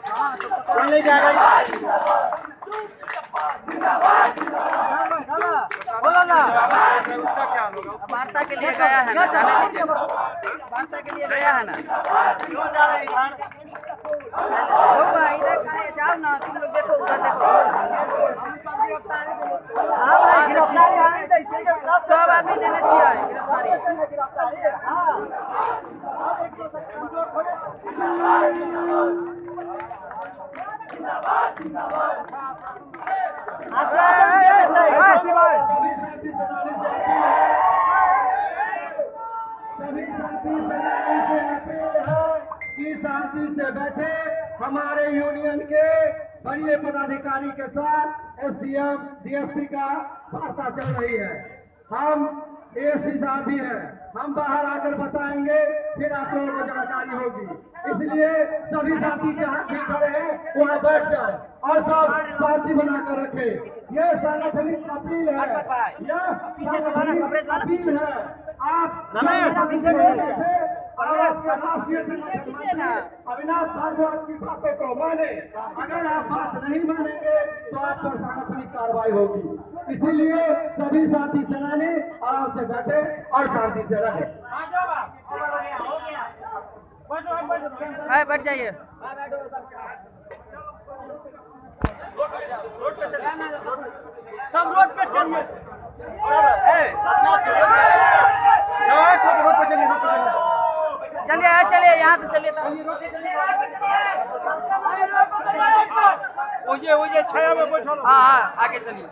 ले जाएगा। उसका क्या होगा? वार्ता के लिए गया है ना, जाने दीजिए। वार्ता के लिए गया है ना। इधर कहाँ जाओ ना, तुम लोग देखो उधर देखो। सब आदमी देने चाहिए गिरफ्तारी। कि शांति से बैठे हमारे यूनियन के बड़े पदाधिकारी के साथ एसडीएम डीएसपी का वार्ता चल रही है। हम एएसपी साहब भी हैं, हम बाहर आकर बताएंगे, फिर आप लोगों को जानकारी होगी। इसलिए सभी साथी जहाँ भी खड़े हैं वहाँ बैठ जाए और सब शांति बनाकर रखे। ये सांगठनिक अपील है, यह पीछे से अपील है। आप अविनाश भारद्वाज की बातों को माने। अगर आप बात नहीं मानेंगे तो आप पर सांगठनिक कार्रवाई होगी। इसीलिए सभी साथी सेनानी आराम से बैठे और शांति से रहे। बैठ जाइए। सब रोड पे चलिए। चलिए चलिए, यहाँ से चलिए। ओजे छाया में बैठो। हाँ हाँ, आगे चलिए।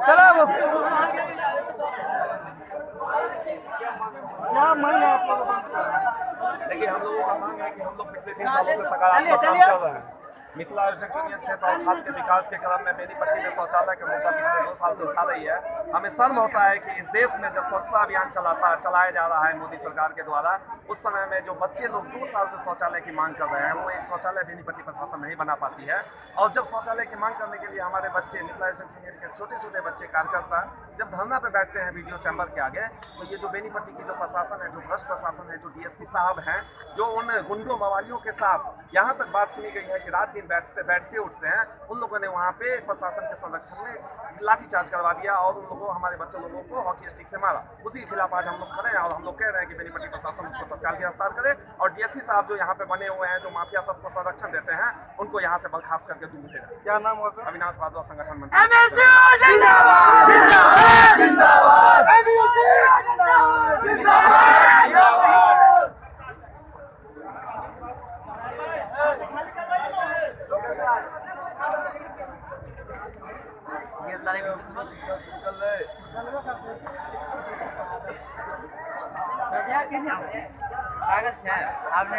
चलो वो क्या मांग है आप लोगों का? देखिए, हम लोगों का मांग है कि हम लोग पिछले 3 सालों से सकारात्मक काम कर रहे हैं। मिथिला यूनियन क्षेत्र और छात्र के विकास के क्रम में बेनीपट्टी में शौचालय का मुद्दा पिछले 2 साल से उठा रही है। हमें शर्म होता है कि इस देश में जब स्वच्छता अभियान चलाया जा रहा है मोदी सरकार के द्वारा, उस समय में जो बच्चे लोग 2 साल से शौचालय की मांग कर रहे हैं, वो एक शौचालय बेनीपट्टी प्रशासन नहीं बना पाती है। और जब शौचालय की मांग करने के लिए हमारे बच्चे, मिथिला यूनियन के छोटे छोटे बच्चे कार्यकर्ता जब धरना पे बैठते हैं वीडियो चैम्बर के आगे, तो ये जो बेनीपट्टी की जो प्रशासन है, जो भ्रष्ट प्रशासन है, जो डीएसपी साहब हैं, जो उन गुंडों मवालियों के साथ यहाँ तक बात सुनी गई है कि रात दिन बैठते उठते हैं, उन लोगों ने वहाँ पे प्रशासन के संरक्षण में लाठीचार्ज करवा दिया और उन लोगों, हमारे बच्चों लोगों को हॉकी स्टिक से मारा। उसी के खिलाफ आज हम लोग खड़े हैं और हम लोग कह रहे हैं कि बेनीपट्टी प्रशासन उसको तत्काल गिरफ्तार करे और डीएसपी साहब जो यहाँ पे बने हुए हैं, जो माफिया तत्व को संरक्षण देते हैं, उनको यहाँ से बर्खास्त करके दूर दे रहे हैं। क्या नाम होगा? अविनाश भारद्वाज, संगठन मंत्री। कागज है, आपने